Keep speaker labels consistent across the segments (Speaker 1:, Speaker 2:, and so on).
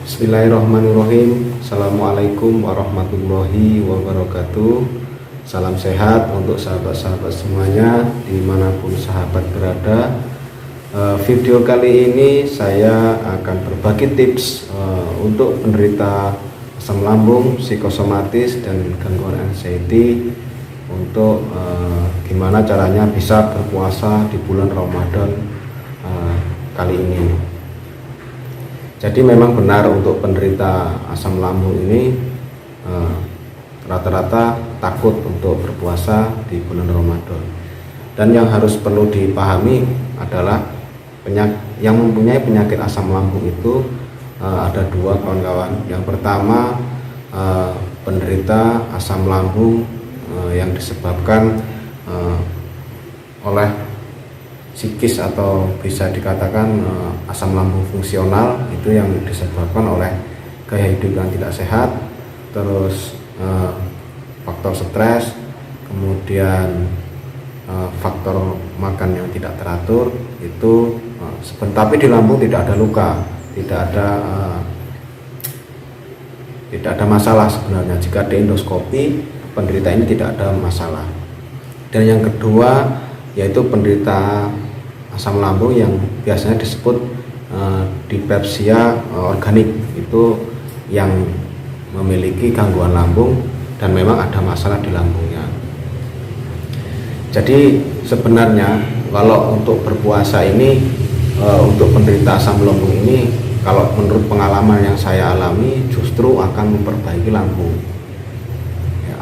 Speaker 1: Bismillahirrahmanirrahim. Assalamualaikum warahmatullahi wabarakatuh. Salam sehat untuk sahabat-sahabat semuanya dimanapun sahabat berada. Video kali ini saya akan berbagi tips untuk penderita asam lambung, psikosomatis, dan gangguan anxiety untuk gimana caranya bisa berpuasa di bulan Ramadan kali ini. Jadi memang benar untuk penderita asam lambung ini rata-rata takut untuk berpuasa di bulan Ramadan. Dan yang harus perlu dipahami adalah yang mempunyai penyakit asam lambung itu ada dua, kawan-kawan. Yang pertama penderita asam lambung yang disebabkan oleh psikis atau bisa dikatakan asam lambung fungsional, itu yang disebabkan oleh gaya hidup yang tidak sehat, terus faktor stres, kemudian faktor makan yang tidak teratur itu tapi di lambung tidak ada luka, tidak ada masalah sebenarnya. Jika di endoskopi penderita ini tidak ada masalah. Dan yang kedua yaitu penderita asam lambung yang biasanya disebut dispepsia organik, itu yang memiliki gangguan lambung dan memang ada masalah di lambungnya. Jadi sebenarnya kalau untuk berpuasa ini untuk penderita asam lambung ini, kalau menurut pengalaman yang saya alami, justru akan memperbaiki lambung.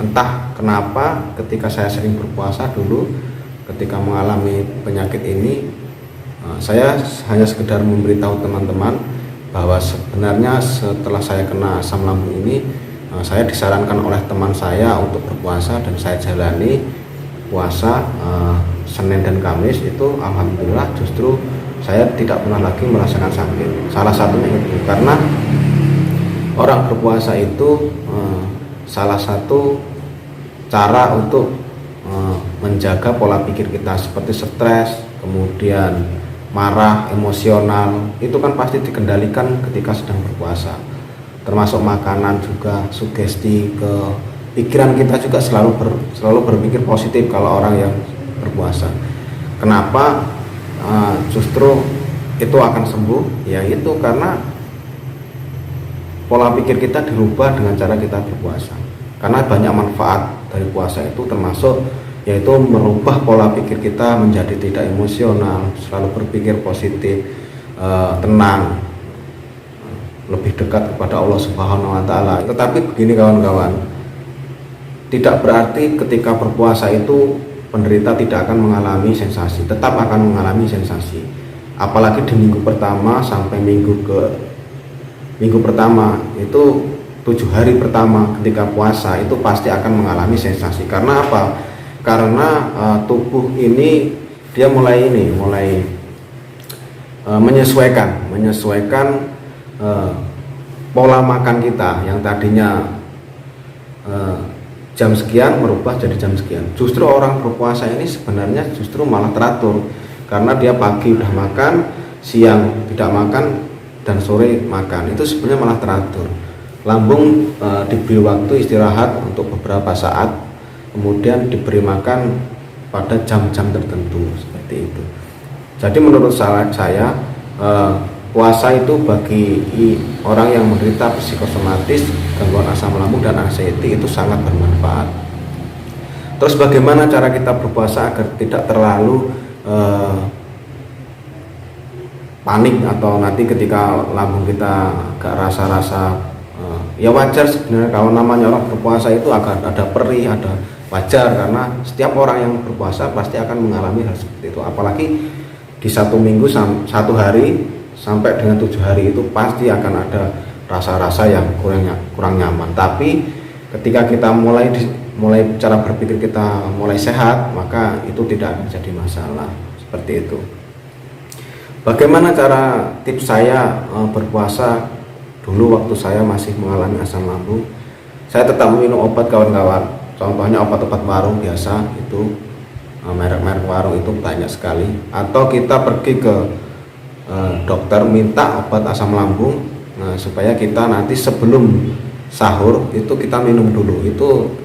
Speaker 1: Entah kenapa ketika saya sering berpuasa dulu, ketika mengalami penyakit ini, saya hanya sekedar memberitahu teman-teman bahwa sebenarnya setelah saya kena asam lambung ini, saya disarankan oleh teman saya untuk berpuasa, dan saya jalani puasa Senin dan Kamis. Itu alhamdulillah justru saya tidak pernah lagi merasakan sakit. Salah satunya itu karena orang berpuasa itu salah satu cara untuk menjaga pola pikir kita, seperti stres, kemudian marah, emosional, itu kan pasti dikendalikan ketika sedang berpuasa. Termasuk makanan juga, sugesti ke pikiran kita juga selalu berpikir positif kalau orang yang berpuasa. Kenapa justru itu akan sembuh? Ya itu karena pola pikir kita dirubah dengan cara kita berpuasa. Karena banyak manfaat dari puasa itu, termasuk yaitu merubah pola pikir kita menjadi tidak emosional, selalu berpikir positif, tenang, lebih dekat kepada Allah Subhanahu wa Ta'ala. Tetapi begini kawan-kawan, tidak berarti ketika berpuasa itu penderita tidak akan mengalami sensasi, tetap akan mengalami sensasi. Apalagi di minggu pertama sampai minggu pertama itu 7 hari pertama ketika puasa itu pasti akan mengalami sensasi. Karena apa? Karena tubuh ini dia mulai menyesuaikan pola makan kita yang tadinya jam sekian merubah jadi jam sekian. Justru orang berpuasa ini sebenarnya justru malah teratur, karena dia pagi udah makan, siang tidak makan, dan sore makan. Itu sebenarnya malah teratur. Lambung diberi waktu istirahat untuk beberapa saat, kemudian diberi makan pada jam-jam tertentu, seperti itu. Jadi menurut saya puasa itu bagi orang yang menderita psikosomatis, gangguan asam lambung, dan anxiety itu sangat bermanfaat. Terus bagaimana cara kita berpuasa agar tidak terlalu panik, atau nanti ketika lambung kita agak rasa-rasa ya wajar sebenarnya. Kalau namanya orang berpuasa itu agak ada perih, ada wajar, karena setiap orang yang berpuasa pasti akan mengalami hal seperti itu. Apalagi di satu minggu, 1 hari sampai dengan 7 hari itu pasti akan ada rasa-rasa yang kurang nyaman. Tapi ketika kita mulai cara berpikir kita mulai sehat, maka itu tidak menjadi masalah, seperti itu. Bagaimana cara tips saya berpuasa dulu waktu saya masih mengalami asam lambung? Saya tetap minum obat, kawan-kawan. Contohnya obat-obat warung biasa, itu merek-merek warung itu banyak sekali. Atau kita pergi ke dokter minta obat asam lambung, Nah, supaya kita nanti sebelum sahur itu kita minum dulu. Itu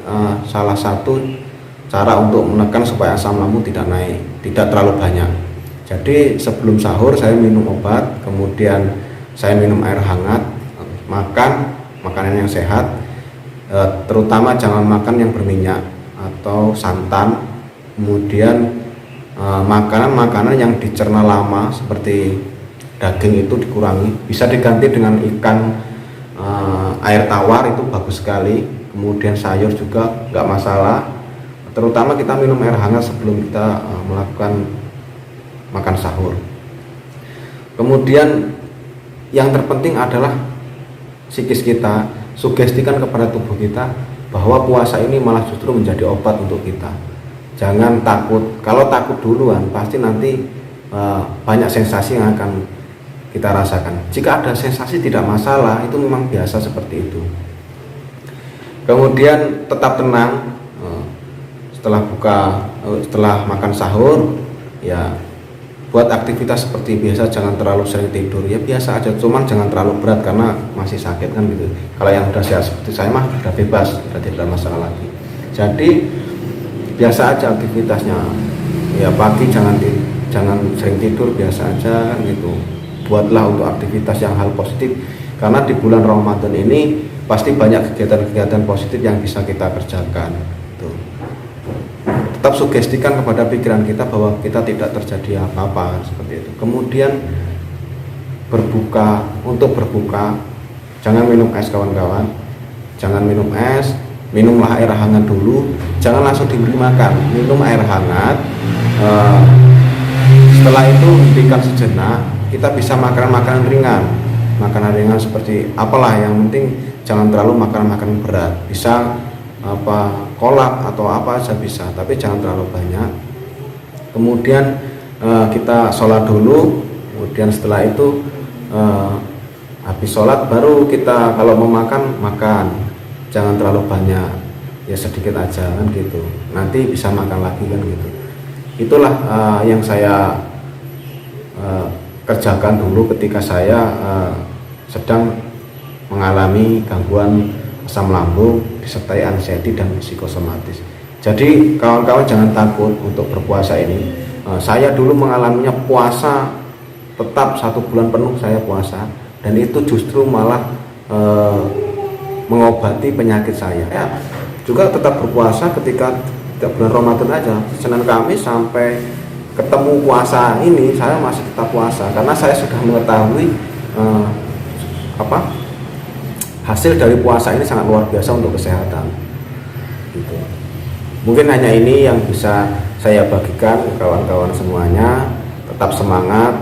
Speaker 1: salah satu cara untuk menekan supaya asam lambung tidak naik, tidak terlalu banyak. Jadi sebelum sahur saya minum obat, kemudian saya minum air hangat, makan makanan yang sehat, terutama jangan makan yang berminyak atau santan. Kemudian makanan-makanan yang dicerna lama seperti daging itu dikurangi, bisa diganti dengan ikan air tawar, itu bagus sekali. Kemudian sayur juga nggak masalah, terutama kita minum air hangat sebelum kita melakukan makan sahur. Kemudian yang terpenting adalah psikis kita, sugestikan kepada tubuh kita bahwa puasa ini malah justru menjadi obat untuk kita. Jangan takut. Kalau takut duluan pasti nanti banyak sensasi yang akan kita rasakan. Jika ada sensasi tidak masalah, itu memang biasa seperti itu. Kemudian tetap tenang setelah makan sahur, ya buat aktivitas seperti biasa, jangan terlalu sering tidur, ya biasa aja, cuman jangan terlalu berat karena masih sakit kan gitu. Kalau yang udah sehat seperti saya mah udah bebas, udah tidak ada masalah lagi. Jadi biasa aja aktivitasnya, ya pagi jangan sering tidur, biasa aja kan gitu. Buatlah untuk aktivitas yang hal positif, karena di bulan Ramadan ini pasti banyak kegiatan-kegiatan positif yang bisa kita kerjakan tuh. Tetap sugestikan kepada pikiran kita bahwa kita tidak terjadi apa-apa seperti itu. Kemudian untuk berbuka jangan minum es kawan-kawan, jangan minum es, minumlah air hangat dulu, jangan langsung diberi makan, minum air hangat. Setelah itu hentikan sejenak, kita bisa makan makanan ringan seperti apalah, yang penting jangan terlalu makan makanan berat, bisa kolak atau apa aja bisa, tapi jangan terlalu banyak. Kemudian kita sholat dulu, kemudian setelah itu habis sholat baru kita kalau mau makan, jangan terlalu banyak, ya sedikit aja kan gitu, nanti bisa makan lagi kan gitu. Itulah yang saya kerjakan dulu ketika saya sedang mengalami gangguan asam lambung disertai anxiety dan psikosomatis. Jadi kawan-kawan jangan takut untuk berpuasa ini. Saya dulu mengalaminya puasa tetap 1 bulan penuh saya puasa, dan itu justru malah mengobati penyakit saya. Ya, juga tetap berpuasa ketika bulan Ramadan aja, Senin Kamis sampai ketemu puasa ini saya masih tetap puasa, karena saya sudah mengetahui hasil dari puasa ini sangat luar biasa untuk kesehatan gitu. Mungkin hanya ini yang bisa saya bagikan ke kawan-kawan semuanya. Tetap semangat.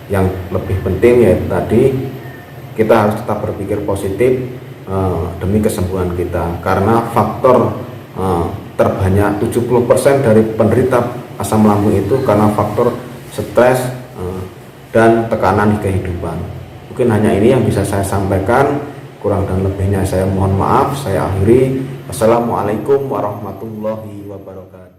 Speaker 1: Yang lebih penting yaitu tadi kita harus tetap berpikir positif demi kesembuhan kita, karena faktor terbanyak 70% dari penderita asam lambung itu karena faktor stres dan tekanan di kehidupan. Mungkin hanya ini yang bisa saya sampaikan, kurang dan lebihnya saya mohon maaf. Saya akhiri. Wassalamualaikum warahmatullahi wabarakatuh.